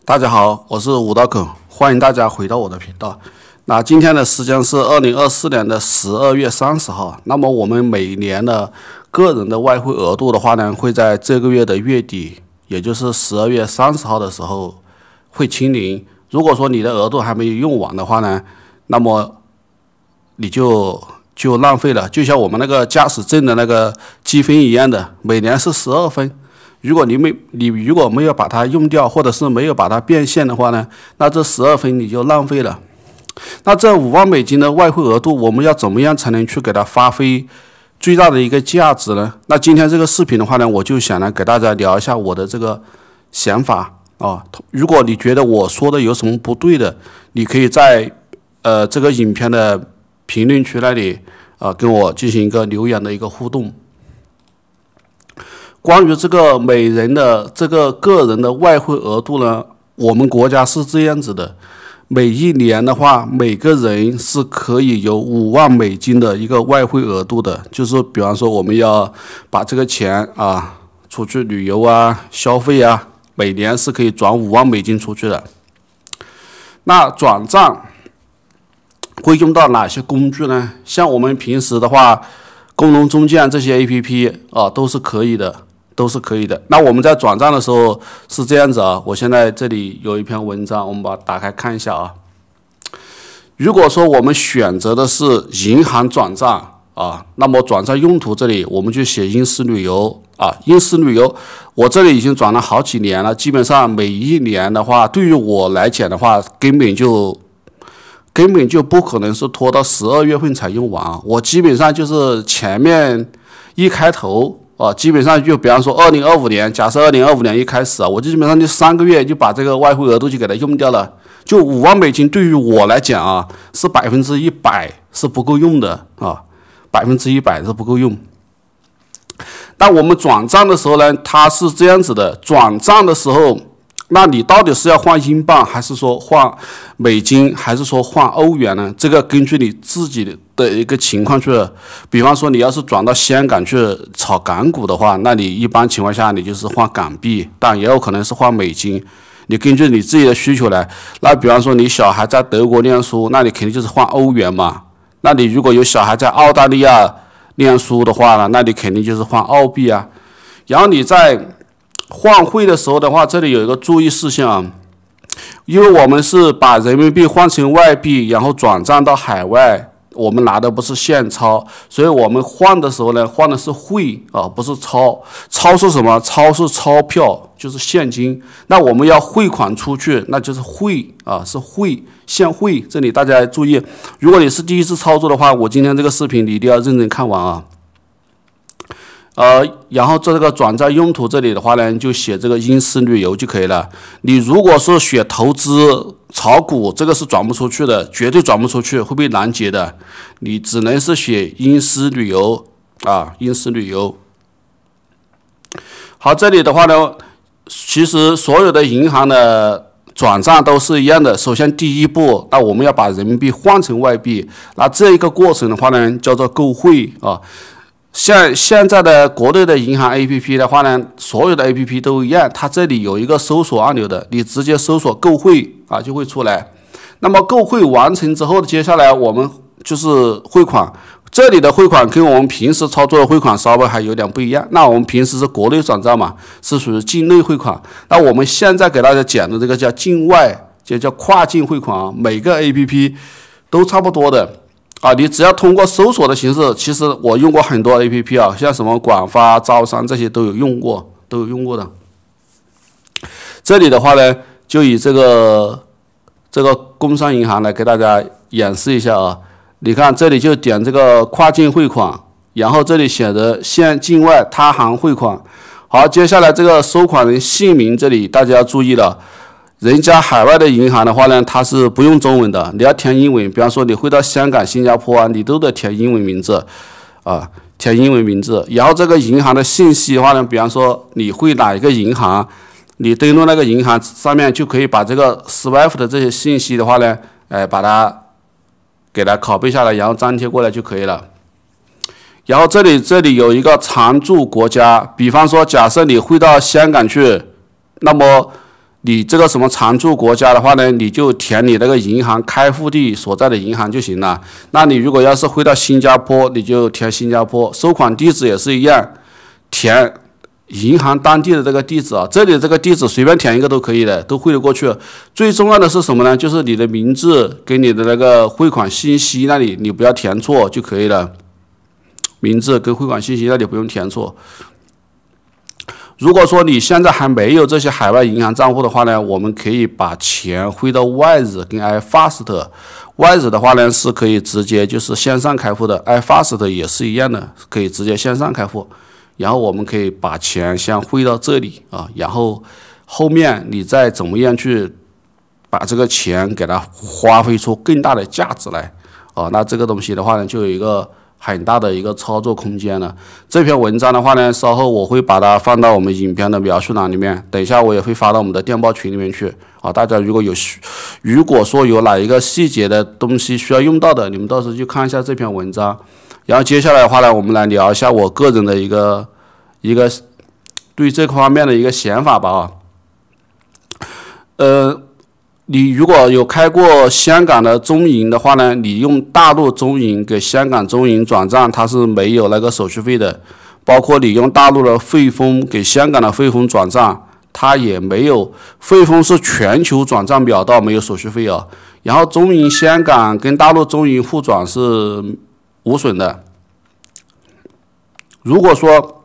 大家好，我是武道口，欢迎大家回到我的频道。那今天的时间是2024年的12月30号。那么我们每年的个人的外汇额度的话呢，会在这个月的月底，也就是12月30号的时候会清零。如果说你的额度还没有用完的话呢，那么你就浪费了，就像我们那个驾驶证的那个积分一样的，每年是12分。如果你如果没有把它用掉，或者是没有把它变现的话呢，那这12分你就浪费了。那这5万美金的外汇额度，我们要怎么样才能去给它发挥最大的一个价值呢？那今天这个视频的话呢，我就想来给大家聊一下我的这个想法啊。如果你觉得我说的有什么不对的，你可以在这个影片的评论区那里跟我进行一个留言的一个互动。关于这个每人的这个个人的外汇额度呢，我们国家是这样子的，每一年的话，每个人是可以有5万美金的一个外汇额度的，就是比方说我们要把这个钱出去旅游消费每年是可以转5万美金出去的。那转账会用到哪些工具呢？像我们平时的话，工农中建这些 APP 都是可以的。那我们在转账的时候是这样子我现在这里有一篇文章，我们把它打开看一下如果说我们选择的是银行转账那么转账用途这里我们就写英诗旅游英诗旅游我这里已经转了好几年了，基本上每一年的话，对于我来讲的话，根本就不可能是拖到12月份才用完我基本上就是前面一开头基本上就比方说2025年，假设2025年一开始我基本上就3个月就把这个外汇额度就给它用掉了。就5万美金对于我来讲是100%是不够用的100%是不够用。但我们转账的时候呢，它是这样子的，转账的时候，那你到底是要换英镑，还是说换美金，还是说换欧元呢？这个根据你自己的一个情况去，比方说你要是转到香港去炒港股的话，那你一般情况下你就是换港币，但也有可能是换美金。你根据你自己的需求来。那比方说你小孩在德国念书，那你肯定就是换欧元嘛。那你如果有小孩在澳大利亚念书的话呢，那你肯定就是换澳币然后你在换汇的时候的话，这里有一个注意事项因为我们是把人民币换成外币，然后转账到海外，我们拿的不是现钞，所以我们换的时候呢，换的是汇不是钞。钞是什么？钞是钞票，就是现金。那我们要汇款出去，那就是汇是汇，现汇。这里大家注意，如果你是第一次操作的话，我今天这个视频你一定要认真看完然后这个转账用途这里的话呢，就写这个英诗旅游就可以了。你如果是选投资炒股，这个是转不出去的，绝对转不出去，会被拦截的。你只能是写英诗旅游英诗旅游。好，这里的话呢，其实所有的银行的转账都是一样的。首先第一步，那我们要把人民币换成外币，那这一个过程的话呢，叫做购汇像现在的国内的银行 APP 的话呢，所有的 APP 都一样，它这里有一个搜索按钮的，你直接搜索购汇就会出来。那么购汇完成之后，接下来我们就是汇款。这里的汇款跟我们平时操作的汇款稍微还有点不一样。那我们平时是国内转账嘛，是属于境内汇款。那我们现在给大家讲的这个叫境外，就叫跨境汇款每个 APP 都差不多的。你只要通过搜索的形式，其实我用过很多 APP 像什么广发、招商这些都有用过的。这里的话呢，就以这个工商银行来给大家演示一下你看这里就点这个跨境汇款，然后这里写着现境外他行汇款。好，接下来这个收款人姓名这里大家要注意了。人家海外的银行的话呢，它是不用中文的，你要填英文。比方说你会到香港、新加坡你都得填英文名字填英文名字。然后这个银行的信息的话呢，比方说你会哪一个银行，你登录那个银行上面就可以把这个 SWIFT 的这些信息的话呢，把它给它拷贝下来，然后粘贴过来就可以了。然后这里有一个常驻国家，比方说假设你汇到香港去，那么你这个什么常住国家的话呢，你就填你那个银行开户地所在的银行就行了。那你如果要是汇到新加坡，你就填新加坡，收款地址也是一样，填银行当地的这个地址啊。这里这个地址随便填一个都可以的，都汇得过去。最重要的是什么呢？就是你的名字跟你的那个汇款信息那里你不要填错就可以了。名字跟汇款信息那里不用填错。如果说你现在还没有这些海外银行账户的话呢，我们可以把钱汇到Wise跟iFast。Wise 的话呢是可以直接就是线上开户的 ，iFast 也是一样的，可以直接线上开户。然后我们可以把钱先汇到这里啊，然后后面你再怎么样去把这个钱给它花费出更大的价值来啊，那这个东西的话呢，就有一个很大的一个操作空间了。这篇文章的话呢，稍后我会把它放到我们影片的描述栏里面，等一下我也会发到我们的电报群里面去啊。大家如果说有哪一个细节的东西需要用到的，你们到时候就看一下这篇文章。然后接下来的话呢，我们来聊一下我个人的一个对这方面的一个想法吧你如果有开过香港的中银的话呢，你用大陆中银给香港中银转账，它是没有那个手续费的。包括你用大陆的汇丰给香港的汇丰转账，它也没有。汇丰是全球转账表到，没有手续费啊。然后中银香港跟大陆中银互转是无损的。如果说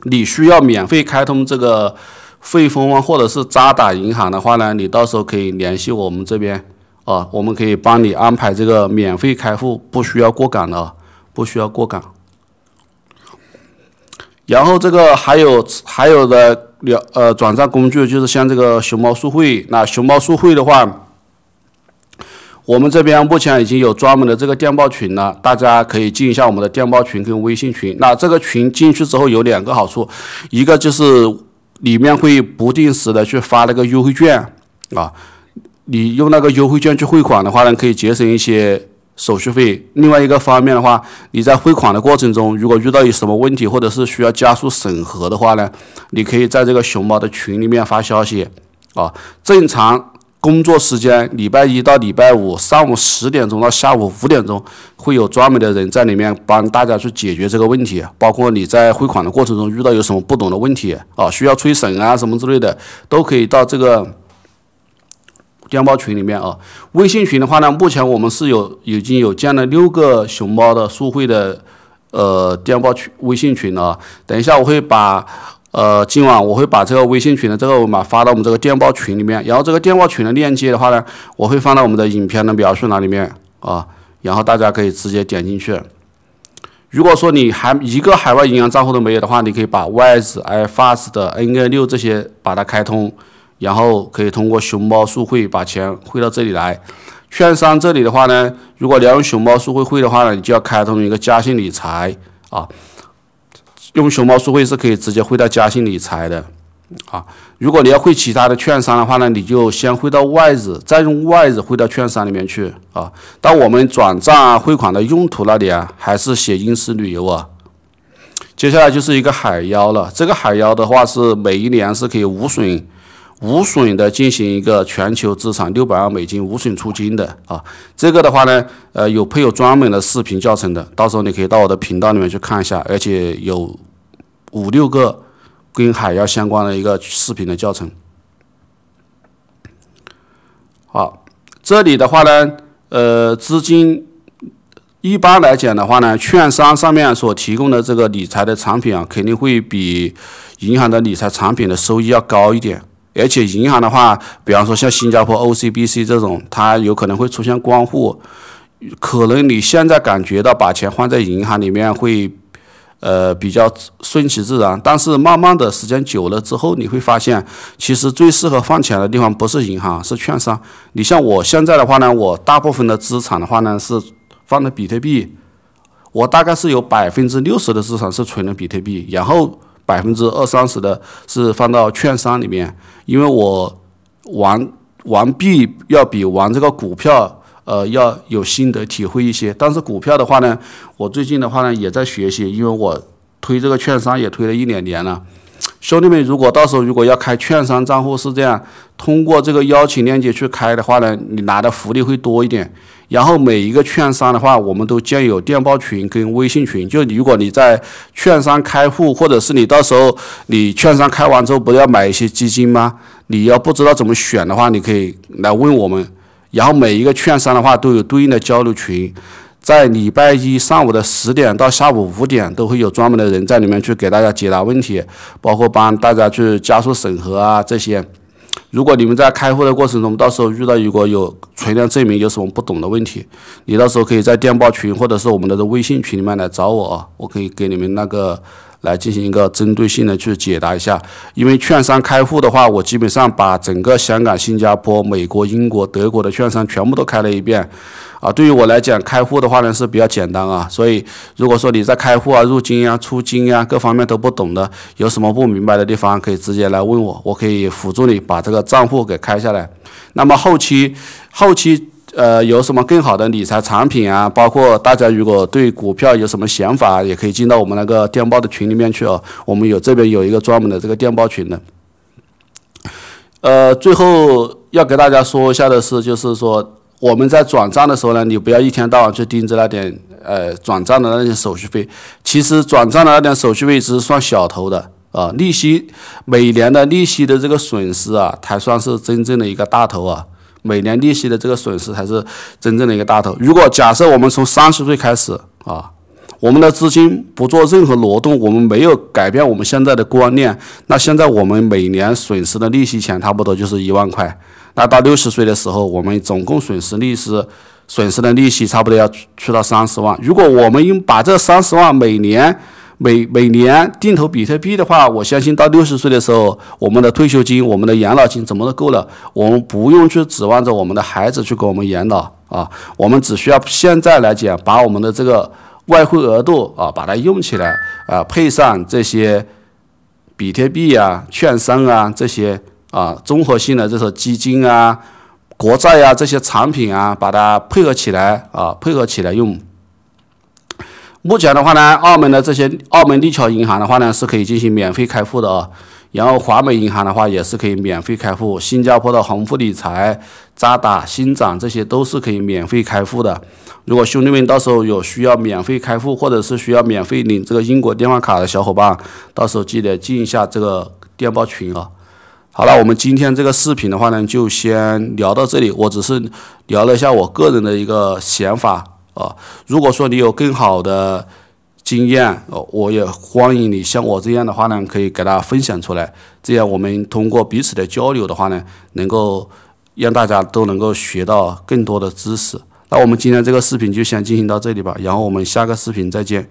你需要免费开通这个汇丰或者是渣打银行的话呢，你到时候可以联系我们这边啊，我们可以帮你安排这个免费开户，不需要过港的，不需要过港。然后这个还有的转账工具就是像这个熊猫数汇。那熊猫数汇的话，我们这边目前已经有专门的这个电报群了，大家可以进一下我们的电报群跟微信群。那这个群进去之后有2个好处，一个就是里面会不定时的去发那个优惠券啊，你用那个优惠券去汇款的话呢，可以节省一些手续费。另外一个方面的话，你在汇款的过程中，如果遇到有什么问题或者是需要加速审核的话呢，你可以在这个熊猫的群里面发消息啊。正常工作时间，礼拜一到礼拜五上午10点钟到下午5点钟，会有专门的人在里面帮大家去解决这个问题。包括你在汇款的过程中遇到有什么不懂的问题啊，需要催审啊什么之类的，都可以到这个电报群里面啊。微信群的话呢，目前我们是已经有建了6个熊猫的数汇的电报群微信群了。等一下我会把今晚我会把这个微信群的这个码发到我们这个电报群里面，然后这个电报群的链接的话呢，我会放到我们的影片的描述栏里面啊，然后大家可以直接点进去。如果说你还一个海外银行账户都没有的话，你可以把 Wise、iFast、N26 这些把它开通，然后可以通过熊猫数汇把钱汇到这里来。券商这里的话呢，如果你要用熊猫数汇的话呢，你就要开通一个嘉信理财啊。用熊猫数汇是可以直接汇到嘉信理财的啊。如果你要汇其他的券商的话呢，你就先汇到Wise，再用Wise汇到券商里面去啊。当我们转账啊、汇款的用途那里啊，还是写英式旅游啊。接下来就是一个海妖了，这个海妖的话是每一年是可以无损的进行一个全球资产600万美金无损出金的啊。这个的话呢，配有专门的视频教程的，到时候你可以到我的频道里面去看一下，而且有5、6个跟海妖相关的一个视频的教程。好，这里的话呢，资金一般来讲的话呢，券商上面所提供的这个理财的产品啊，肯定会比银行的理财产品的收益要高一点。而且银行的话，比方说像新加坡 OCBC 这种，它有可能会出现关户，可能你现在感觉到把钱放在银行里面会比较顺其自然，但是慢慢的时间久了之后，你会发现其实最适合放钱的地方不是银行，是券商。你像我现在的话呢，我大部分的资产的话呢是放的比特币，我大概是有60%的资产是存的比特币，然后20%、30%的是放到券商里面，因为我玩币要比玩这个股票要有心得体会一些。但是股票的话呢，我最近的话呢也在学习，因为我推这个券商也推了1、2年了，兄弟们，如果到时候要开券商账户是这样，通过这个邀请链接去开的话呢，你拿的福利会多一点。然后每一个券商的话，我们都建有电报群跟微信群。就如果你在券商开户，或者是你到时候你券商开完之后，不是要买一些基金吗？你要不知道怎么选的话，你可以来问我们。然后每一个券商的话都有对应的交流群。在礼拜一上午的10点到下午5点，都会有专门的人在里面去给大家解答问题，包括帮大家去加速审核啊这些。如果你们在开户的过程中，到时候遇到如果有存量证明有什么不懂的问题，你到时候可以在电报群或者是我们的微信群里面来找我啊，我可以给你们来进行一个针对性的去解答一下。因为券商开户的话，我基本上把整个香港、新加坡、美国、英国、德国的券商全部都开了一遍啊。对于我来讲，开户的话呢是比较简单啊。所以如果说你在开户啊、入金啊、出金啊各方面都不懂的，有什么不明白的地方，可以直接来问我，我可以辅助你把这个账户给开下来。那么后期有什么更好的理财产品啊？包括大家如果对股票有什么想法，也可以进到我们那个电报的群里面去哦。我们这边有一个专门的这个电报群的。最后要给大家说一下的是，就是说我们在转账的时候呢，你不要一天到晚去盯着那点转账的那点手续费。其实转账的那点手续费只是算小头的啊，利息每年的利息的这个损失啊，才算是真正的一个大头啊。每年利息的这个损失才是真正的一个大头。如果假设我们从30岁开始啊，我们的资金不做任何挪动，我们没有改变我们现在的观念，那现在我们每年损失的利息钱差不多就是1万块。那到60岁的时候，我们总共损失的利息差不多要去到30万。如果我们把这30万每年定投比特币的话，我相信到60岁的时候，我们的退休金、我们的养老金怎么都够了，我们不用去指望着我们的孩子去给我们养老啊，我们只需要现在来讲，把我们的这个外汇额度啊，把它用起来啊，配上这些比特币啊、券商啊这些啊综合性的这种基金啊、国债啊这些产品啊，把它配合起来用。目前的话呢，澳门立侨银行的话呢是可以进行免费开户的啊，然后华美银行的话也是可以免费开户，新加坡的宏富理财、渣打、新展这些都是可以免费开户的。如果兄弟们到时候有需要免费开户，或者是需要免费领这个英国电话卡的小伙伴，到时候记得进一下这个电报群啊。好了，我们今天这个视频的话呢，就先聊到这里。我只是聊了一下我个人的一个想法。如果说你有更好的经验，我也欢迎你像我这样的话呢，可以给大家分享出来。这样我们通过彼此的交流的话呢，能够让大家都能够学到更多的知识。那我们今天这个视频就先进行到这里吧，然后我们下个视频再见。